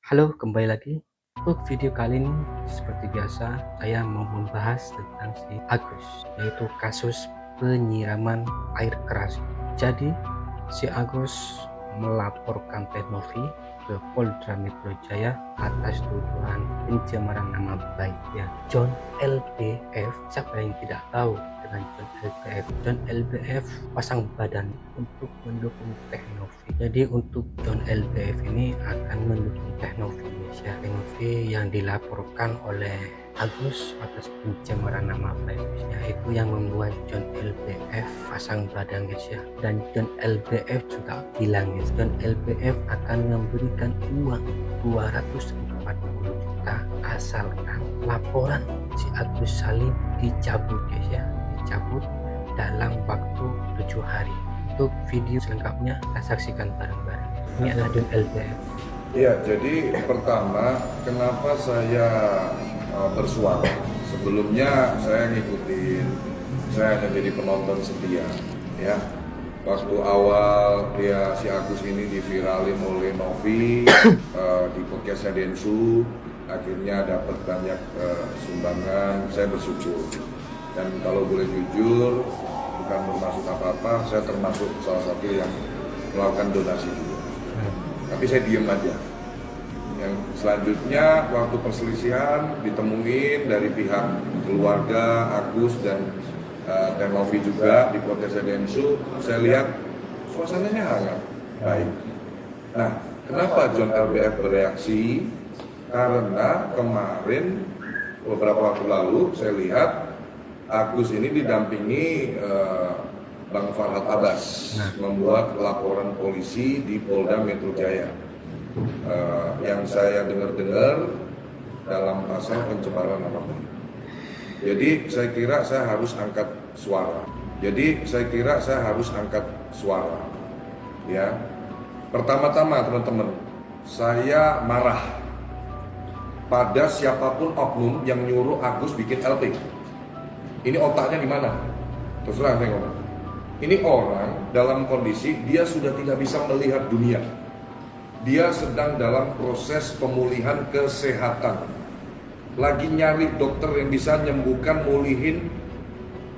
Halo, kembali lagi. Untuk video kali ini, seperti biasa, saya mau membahas tentang si Agus, yaitu kasus penyiraman air keras. Jadi, si Agus melaporkan Teh Novi ke Polda Metro Jaya atas tuduhan pencemaran nama baik ya. John LBF, siapa yang tidak tahu dengan John LBF? John LBF pasang badan untuk mendukung Teh Novi. Jadi untuk John LBF ini akan mendukung Teh Novi ya. Teh Novi yang dilaporkan oleh Agus atas pencemaran nama baik ya, itu yang membuat John LBF pasang badan guys ya. Dan John LBF juga bilang guys, John LBF akan memberikan uang 240 juta asalkan laporan si Agus Salim dicabut guys ya, dicabut dalam waktu 7 hari. Untuk video selengkapnya kita saksikan bareng-bareng. Ini adalah John LBF. Ya, jadi pertama kenapa saya bersuara. Sebelumnya saya ngikutin, saya hanya jadi penonton setia ya. Waktu awal si Agus ini diviralin oleh Novi di podcastnya Densu, akhirnya dapat banyak sumbangan, saya bersyukur. Dan kalau boleh jujur, bukan bermaksud apa-apa, saya termasuk salah satu yang melakukan donasi juga. Tapi saya diem aja. Yang selanjutnya waktu perselisihan ditemuin dari pihak keluarga Agus dan Teh Novi juga di podcast Densu, saya lihat suasananya hangat, baik. Nah, kenapa John LBF bereaksi? Karena kemarin beberapa waktu lalu saya lihat Agus ini didampingi Bang Farhad Abbas membuat laporan polisi di Polda Metro Jaya. Yang saya dengar dalam pasal pencemaran nama baik. Jadi saya kira saya harus angkat suara. Ya. Pertama-tama teman-teman, saya marah pada siapapun oknum yang nyuruh Agus bikin LP. Ini otaknya di mana? Terus terang saya ngomong. Ini orang dalam kondisi dia sudah tidak bisa melihat dunia. Dia sedang dalam proses pemulihan kesehatan. Lagi nyari dokter yang bisa nyembuhkan, mulihin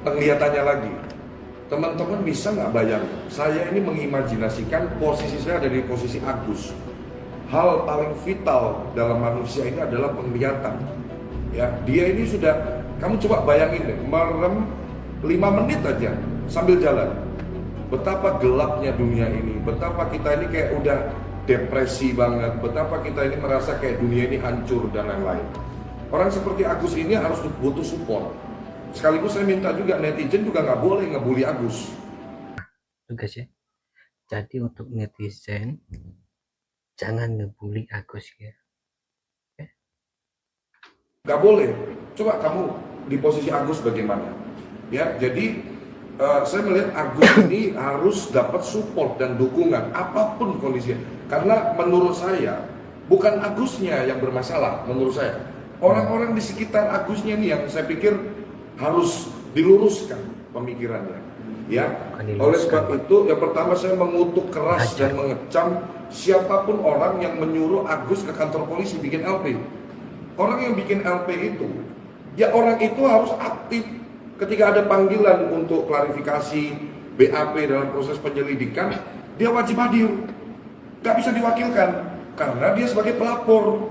penglihatannya lagi. Teman-teman bisa nggak bayangin? Saya ini mengimajinasikan posisi saya ada di posisi Agus. Hal paling vital dalam manusia ini adalah penglihatan. Ya, dia ini sudah, kamu coba bayangin deh, merem 5 menit aja sambil jalan. Betapa gelapnya dunia ini, betapa kita ini kayak udah depresi banget, betapa kita ini merasa kayak dunia ini hancur dan lain-lain. Orang seperti Agus ini harus butuh support. Sekaligus saya minta juga netizen juga nggak boleh ngebully Agus. Guys ya, jadi untuk netizen jangan ngebully Agus ya. Nggak boleh. Coba kamu di posisi Agus bagaimana? Ya, jadi saya melihat Agus ini harus dapat support dan dukungan apapun kondisinya. Karena menurut saya bukan Agusnya yang bermasalah, menurut saya orang-orang di sekitar Agusnya ini yang saya pikir harus diluruskan pemikirannya. Ya, oleh sebab itu, yang pertama saya mengutuk keras dan mengecam siapapun orang yang menyuruh Agus ke kantor polisi bikin LP. Orang yang bikin LP itu, ya orang itu harus aktif. Ketika ada panggilan untuk klarifikasi BAP dalam proses penyelidikan, dia wajib hadir. Gak bisa diwakilkan karena dia sebagai pelapor.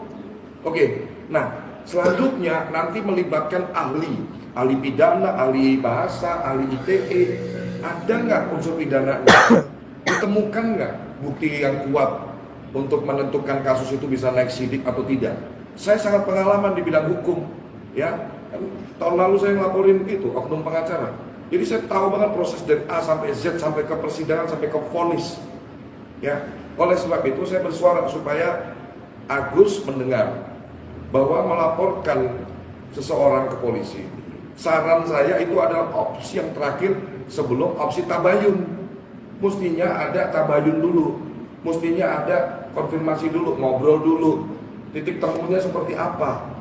Oke, nah selanjutnya nanti melibatkan ahli pidana, ahli bahasa, ahli ITE. Ada nggak unsur pidana? Ditemukan nggak bukti yang kuat untuk menentukan kasus itu bisa naik sidik atau tidak? Saya sangat pengalaman di bidang hukum, ya. Tahun lalu saya ngelaporin itu oknum pengacara. Jadi saya tahu banget proses dari A sampai Z sampai ke persidangan sampai ke vonis. Ya, oleh sebab itu saya bersuara supaya Agus mendengar bahwa melaporkan seseorang ke polisi. Saran saya itu adalah opsi yang terakhir sebelum opsi tabayun. Mestinya ada tabayun dulu, mestinya ada konfirmasi dulu, ngobrol dulu, titik temunya seperti apa.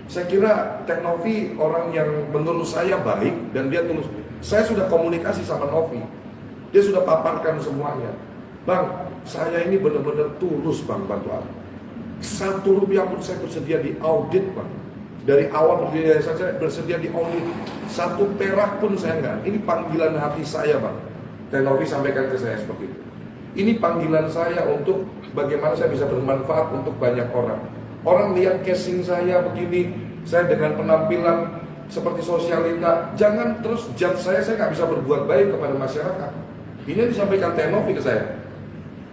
Saya kira Teh Novi orang yang menurut saya baik dan dia tulus. Saya sudah komunikasi sama Novi, dia sudah paparkan semuanya. Bang, saya ini benar-benar tulus bang bantu aku. Rp1 pun saya bersedia di audit, Pak. Dari awal berdiri saya bersedia di audit. 1 perak pun saya enggak. Ini panggilan hati saya, Pak. Tenovi sampaikan ke saya seperti itu. Ini panggilan saya untuk bagaimana saya bisa bermanfaat untuk banyak orang. Orang lihat casing saya begini, saya dengan penampilan seperti sosialita, jangan terus judge saya nggak bisa berbuat baik kepada masyarakat. Ini yang disampaikan Tenovi ke saya.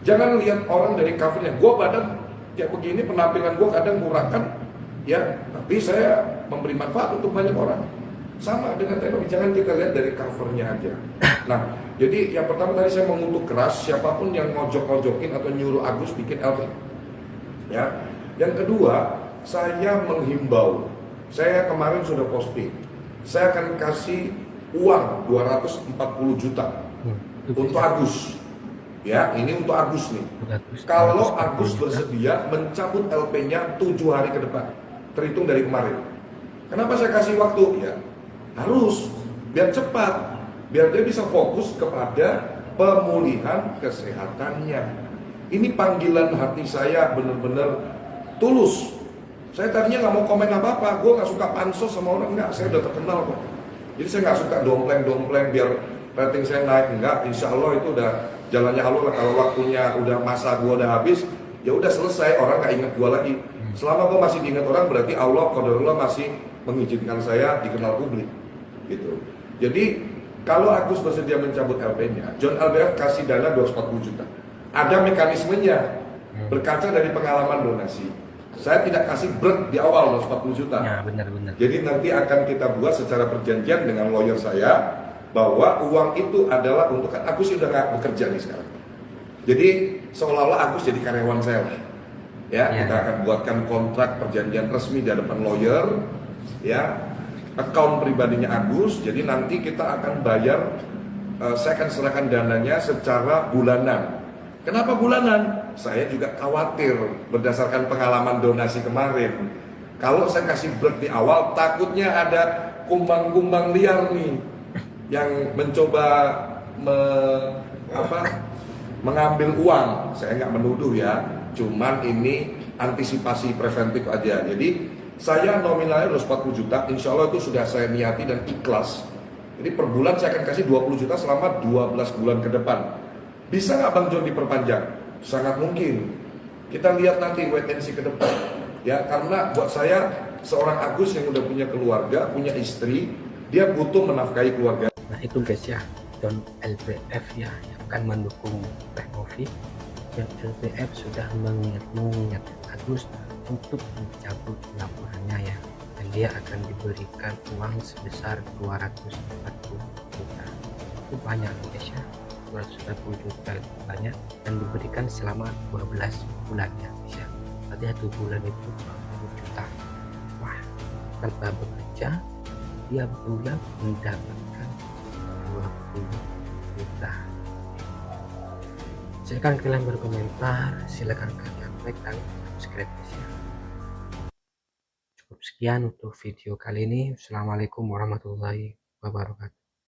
Jangan lihat orang dari covernya, gue badan kayak begini, penampilan gue kadang murakan, ya, tapi saya memberi manfaat untuk banyak orang. Sama dengan Tenovi, jangan kita lihat dari covernya aja. Nah, jadi yang pertama tadi saya mengutuk keras siapapun yang ngojok-ngojokin atau nyuruh Agus bikin LP. Ya. Yang kedua, saya menghimbau. Saya kemarin sudah posting. Saya akan kasih uang 240 juta untuk Agus. Ya, ini untuk Agus nih. Kalau Agus bersedia mencabut LP-nya 7 hari ke depan, terhitung dari kemarin. Kenapa saya kasih waktu? Ya, harus biar cepat, biar dia bisa fokus kepada pemulihan kesehatannya. Ini panggilan hati saya benar-benar tulus. Saya tadinya nggak mau komen apa-apa, gue nggak suka pansos sama orang, nggak, saya udah terkenal kok. Jadi saya nggak suka dompleng-dompleng biar rating saya naik, enggak. Insya Allah itu udah jalannya Allah lah. Kalau waktunya udah masa gue udah habis, ya udah selesai, orang nggak ingat gue lagi. Selama gue masih diingat orang, berarti Allah, qadarullah masih mengizinkan saya dikenal publik. Gitu. Jadi kalau Agus bersedia mencabut LP-nya, John LBF kasih dana 240 juta. Ada mekanismenya, berkaca dari pengalaman donasi. Saya tidak kasih berat di awal 240 juta. Ya, benar-benar. Jadi nanti akan kita buat secara perjanjian dengan lawyer saya bahwa uang itu adalah untuk Agus sudah nggak bekerja nih sekarang. Jadi seolah-olah Agus jadi karyawan saya lah. Ya, kita akan buatkan kontrak perjanjian resmi di hadapan lawyer, ya, account pribadinya Agus. Jadi nanti kita akan bayar, saya akan serahkan dananya secara bulanan. Kenapa bulanan? Saya juga khawatir berdasarkan pengalaman donasi kemarin. Kalau saya kasih break di awal, takutnya ada kumbang-kumbang liar nih yang mencoba mengambil uang. Saya nggak menuduh ya, cuman ini antisipasi preventif aja. Jadi saya nominalnya 240 juta, insya Allah itu sudah saya niati dan ikhlas. Jadi per bulan saya akan kasih 20 juta selama 12 bulan ke depan. Bisa nggak Bang John diperpanjang? Sangat mungkin. Kita lihat nanti wait and see ke depan. Ya, karena buat saya seorang Agus yang udah punya keluarga, punya istri, dia butuh menafkahi keluarga. Nah itu guys ya, John LBF ya yang akan mendukung Tenovi. John LBF sudah mengingat Agus untuk mencabut laporannya ya, dan dia akan diberikan uang sebesar 240 juta. Itu banyak guys ya. 240 juta itu banyak, dan diberikan selama 12 bulan ya bisa. Berarti 1 bulan itu 20 juta. Wah, tanpa bekerja dia bulan mendapatkan 20 juta. Silakan kalian berkomentar, silakan kalian like dan subscribe ya. Cukup sekian untuk video kali ini. Assalamualaikum warahmatullahi wabarakatuh.